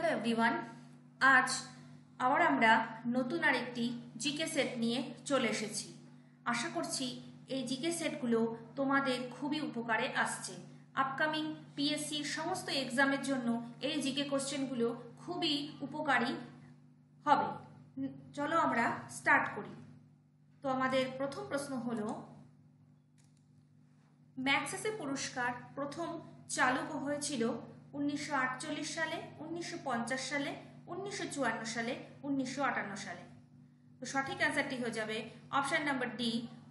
Hello everyone, আজ আবার আমরা নতুন আরেকটি জিকে সেট নিয়ে চলে এসেছি। আশা করছি এই জিকে সেটগুলো তোমাদের খুবই উপকারে আসছে। আপকামিং পিএসসির সমস্ত এক্সামের জন্য এই জিকে কোশ্চেনগুলো খুবই উপকারী হবে। চলো আমরা স্টার্ট করি। তো আমাদের প্রথম প্রশ্ন হলো, ম্যাগসেসে পুরস্কার প্রথম চালু হয়েছিল 1948 সালে, 1950 সালে, 1954 সালে, 1958 সালে। তো সঠিক অ্যান্সারটি হয়ে যাবে অপশন নাম্বার ডি,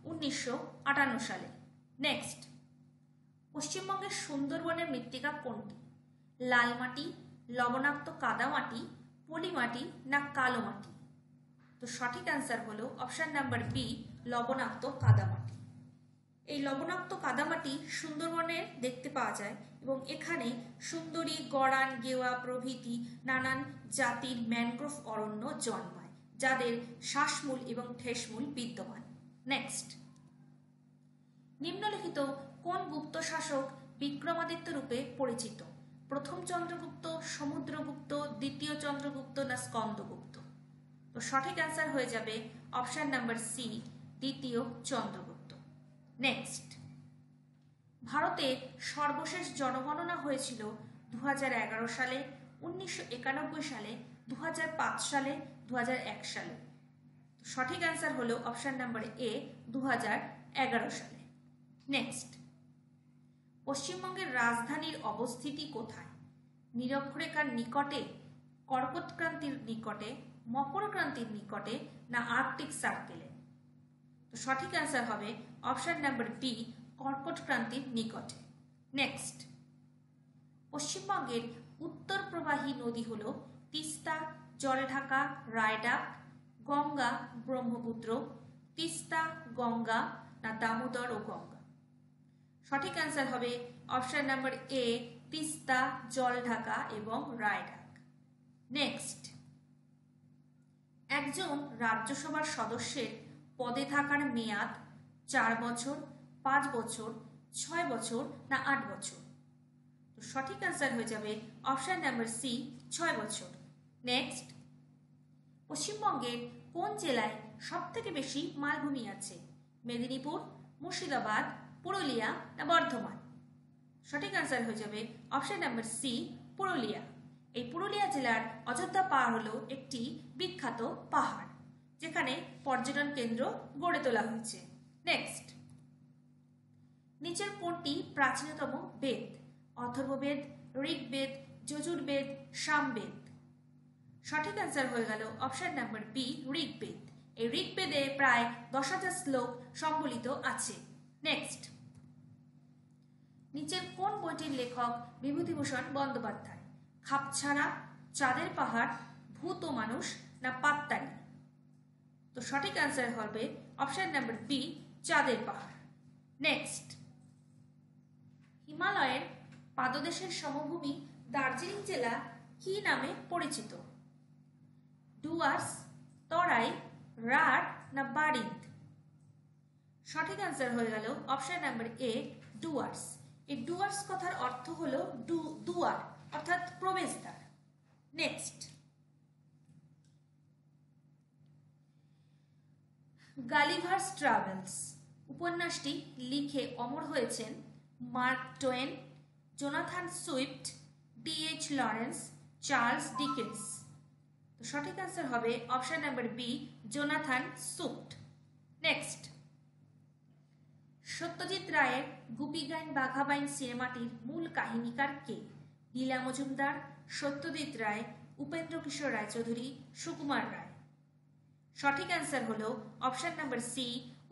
1958 সালে। নেক্সট, পশ্চিমবঙ্গের সুন্দরবনের মৃত্তিকা কোনটি? লাল মাটি, লবণাক্ত কাদামাটি, পলি মাটি না কালো মাটি? তো সঠিক অ্যান্সার হলো অপশন নাম্বার বি, লবণাক্ত কাদামাটি। এই লবণাক্ত কাদামাটি সুন্দরবনে দেখতে পাওয়া যায় এবং এখানে সুন্দরী, গড়ান, গেওয়া প্রভৃতি নানান জাতির ম্যানগ্রোভ অরণ্য জন্মায়, যাদের শ্বাসমূল এবং ঠেসমূল বিদ্যমান। নেক্সট, নিম্নলিখিত কোন গুপ্ত শাসক বিক্রমাদিত্য রূপে পরিচিত? প্রথম চন্দ্রগুপ্ত, সমুদ্রগুপ্ত, দ্বিতীয় চন্দ্রগুপ্ত না স্কন্দগুপ্ত? তো সঠিক অ্যান্সার হয়ে যাবে অপশন নাম্বার সি, দ্বিতীয় চন্দ্রগুপ্ত। নেক্সট, ভারতে সর্বশেষ জনগণনা হয়েছিল 2011 সালে, 1991 সালে, 2005 সালে, 2001 সালে? সঠিক অ্যান্সার হলো অপশন নাম্বার এ, 2011 সালে। নেক্সট, পশ্চিমবঙ্গের রাজধানীর অবস্থিতি কোথায়? নিরক্ষরেখার নিকটে, কর্কটক্রান্তির নিকটে, মকরক্রান্তির নিকটে না আর্কটিক সার্কেলে? তো সঠিক অ্যান্সার হবে অপশন নাম্বার বি, কর্কটক্রান্তির নিকটে। নেক্সট, পশ্চিমবঙ্গের উত্তর প্রবাহী নদী হল তিস্তা, জলঢাকা, রায়ডাক, গঙ্গা, ব্রহ্মপুত্র? তিস্তা, গঙ্গা না দামোদর ও গঙ্গা? সঠিক অ্যান্সার হবে option number A, Teesta, Jaldhaka এবং রায়ডাক। নেক্সট, একজন রাজ্যসভার সদস্যের পদে থাকার মেয়াদ 4 বছর, 5 বছর, 6 বছর না 8 বছর? তো সঠিক অ্যান্সার হয়ে যাবে অপশন নাম্বার সি, 6 বছর। নেক্সট, পশ্চিমবঙ্গের কোন জেলায় সব থেকে বেশি মালভূমি আছে? মেদিনীপুর, মুর্শিদাবাদ, পুরুলিয়া না বর্ধমান? সঠিক অ্যান্সার হয়ে যাবে অপশন নাম্বার সি, পুরুলিয়া। এই পুরুলিয়া জেলার অযোধ্যা পাহাড় হলো একটি বিখ্যাত পাহাড়, যেখানে পর্যটন কেন্দ্র গড়ে তোলা হয়েছে। নেক্সট, নিচের কোনটি প্রাচীনতম বেদ? অথর্ববেদ, ঋগ্বেদ, যজুর্বেদ, সামবেদ? সঠিক অ্যান্সার হয়ে গেল অপশন নাম্বার বি, ঋগ্বেদ। এই ঋগ্বেদে প্রায় 10,000 শ্লোক সম্বলিত আছে। নেক্সট, নিচের কোন বইটির লেখক বিভূতিভূষণ বন্দ্যোপাধ্যায়? খাপছাড়া, চাঁদের পাহাড়, ভূত ও মানুষ না পাত্তানি? তো সঠিক অ্যান্সার হবে অপশন নাম্বার বি, চাঁদের পাহাড়। নেক্সট, হিমালয়ের পাদদেশের সমভূমি দার্জিলিং জেলা কি নামে পরিচিত? ডুয়ার্স, তরাই, রাঢ় না বারিদ? সঠিক অ্যান্সার হয়ে গেল অপশন নাম্বার এ, ডুয়ার্স। এই ডুয়ার্স কথার অর্থ হলো দুয়ার, অর্থাৎ প্রবেশদ্বার। নেক্সট, গালিভার্স ট্রাভেলস উপন্যাসটি লিখে অমর হয়েছেন Mark Twain, Jonathan Swift, D H. Lawrence, Charles Dickens? তো সঠিক অ্যান্সার হবে option number B, Jonathan Swift. Next, Satyajit রায়ের গুপি গাইন বাঘা বাইন সিনেমাটির মূল কাহিনীকার কে? লীলা মজুমদার, সত্যজিৎ রায়, উপেন্দ্র কিশোর রায়চৌধুরী, সুকুমার রায়? সঠিক অ্যান্সার হলো অপশন নাম্বার সি,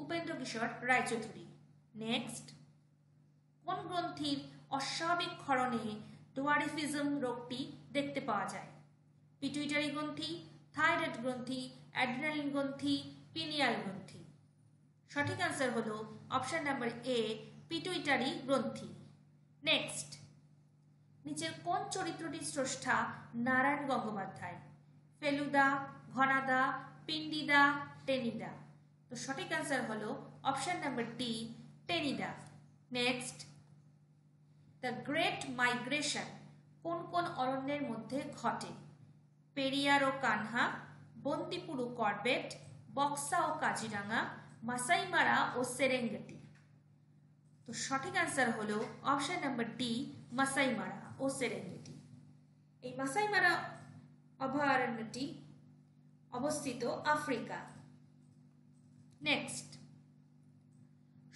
উপেন্দ্র কিশোর রায়চৌধুরী। নেক্সট, কোন গ্রন্থির অস্বাভাবিক ক্ষরণে ডোয়ারিফিজম রোগটি দেখতে পাওয়া যায়? পিটুইটারি গ্রন্থি, থাইরয়েড গ্রন্থি, অ্যাড্রিনালিন গ্রন্থি, পিনিয়াল গ্রন্থি? সঠিক অ্যান্সার হলো অপশন নাম্বার এ, পিটুইটারি গ্রন্থি। নেক্সট, নিচের কোন চরিত্রটির স্রষ্টা নারায়ণ গঙ্গোপাধ্যায়? ফেলুদা, ঘনাদা, পিন্ডিদা, টেনিদা? তো সঠিক অ্যান্সার হলো option number D, Tenida. Next, the great migration কোন কোন অরণ্যের মধ্যে ঘটে? পেরিয়ার ও কানহা, বন্দিপুর ও করবেট, বক্সা ও কাজিরাঙ্গা, মাসাই মারা ও সেরেঙ্গেটি। তো সঠিক অ্যান্সার হলো অপশন নাম্বার ডি, মাসাই মারা ও সেরেঙ্গেটি। এই মাসাই মারা অভয়ারণ্যটি অবস্থিত আফ্রিকা। নেক্সট,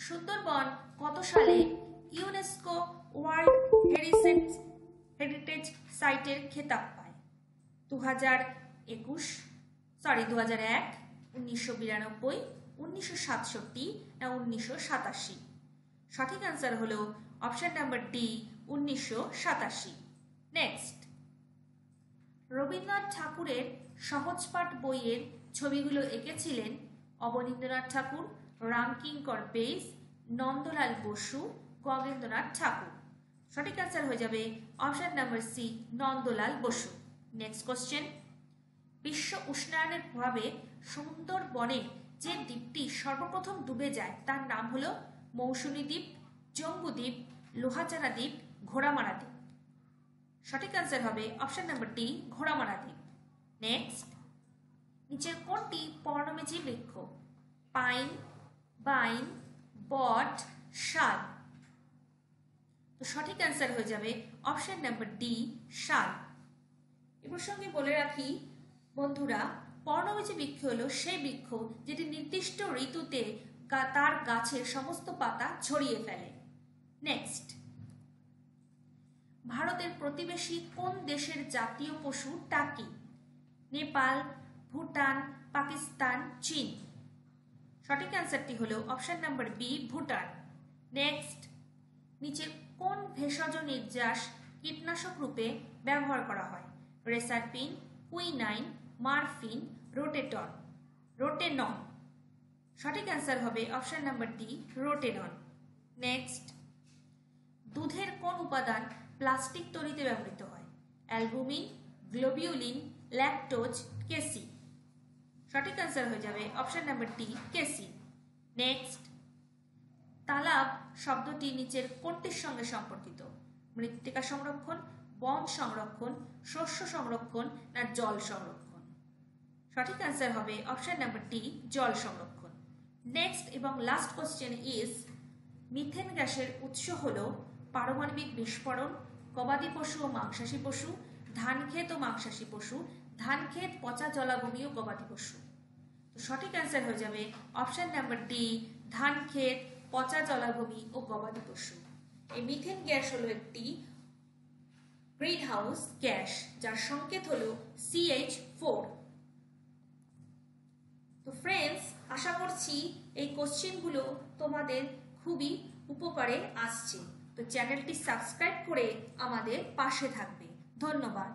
সুন্দরবন কত সালে ইউনেস্কো ওয়ার্ল্ড হেরিটেজ সাইটের খেতাব পায়? 2001, 1992, 1967 না 1987? সঠিক অ্যান্সার হলো option number D, 1987। Next, Rabindranath ঠাকুরের সহজপাঠ বইয়ের ছবিগুলো এঁকেছিলেন অবনীন্দ্রনাথ ঠাকুর, রামকিঙ্কর বেইজ, নন্দলাল বসু, গগেন্দ্রনাথ ঠাকুর। সঠিক অ্যান্সার হয়ে যাবে option number C, Nandalal Bose. Next question, বিশ্ব উষ্ণায়নের প্রভাবে সুন্দরবনে যে দ্বীপটি সর্বপ্রথম ডুবে যায় তার নাম হলো মৌসুমী দ্বীপ, জম্বু দ্বীপ, লোহাচারা দ্বীপ, ঘোড়ামারা দ্বীপ। সঠিক অ্যান্সার হবে অপশন নাম্বার ডি, ঘোড়ামারা দ্বীপ। নেক্সট, নিচের কোনটি পর্ণমোচী বৃক্ষ? পাইন, বাইন, বট, শাল। তো সঠিক অ্যান্সার হয়ে যাবে অপশন নাম্বার ডি, শাল। এ প্রসঙ্গে বলে রাখি বন্ধুরা, পর্ণমোচী বৃক্ষ হলো সেই বৃক্ষ যেটি নির্দিষ্ট ঋতুতে তার গাছের সমস্ত পাতা ছড়িয়ে ফেলে। নেক্সট, ভারতের প্রতিবেশী কোন দেশের জাতীয় পশু টাকি? নেপাল, ভুটান, পাকিস্তান, চীন। সঠিক অ্যান্সারটি হলো option number B, Bhutan. Next, নিচের কোন ভেষজ নির্যাস কীটনাশক রূপে ব্যবহার করা হয়? Reserpine, quinine, morphine, rotenone. সঠিক অ্যান্সার হবে option number D, rotenone. Next, দুধের কোন উপাদান প্লাস্টিক তৈরিতে ব্যবহৃত হয়? Albumin, globulin, lactose, casein. সঠিক অ্যান্সার হয়ে যাবে option number D, casein. Next, তালাব শব্দটি নিচের কোনটির সঙ্গে সম্পর্কিত? মৃত্তিকা সংরক্ষণ, বন সংরক্ষণ, শস্য সংরক্ষণ না জল সংরক্ষণ? সঠিক অ্যান্সার হবে অপশন নাম্বার ডি, জল সংরক্ষণ। নেক্সট এবং লাস্ট কোশ্চেন ইজ, মিথেন গ্যাসের উৎস হলো পারমাণবিক বিস্ফোরণ, গবাদি পশু ও মাংসাশী পশু, ধানক্ষেত ও মাংসাশী পশু, ধানক্ষেত, পচা জলাভূমি ও গবাদি পশু। তো সঠিক অ্যান্সার হয়ে যাবে অপশন নাম্বার ডি, ধানক্ষেত, পচা জলাভূমি ও গবাদি পশু। এই মিথেন গ্যাস হলো একটি গ্রিন হাউস গ্যাস যার সংকেত হলো CH4। তো ফ্রেন্ডস, আশা করছি এই কোশ্চেনগুলো তোমাদের খুবই উপকারে আসছে। তো চ্যানেলটি সাবস্ক্রাইব করে আমাদের পাশে থাকবে। ধন্যবাদ।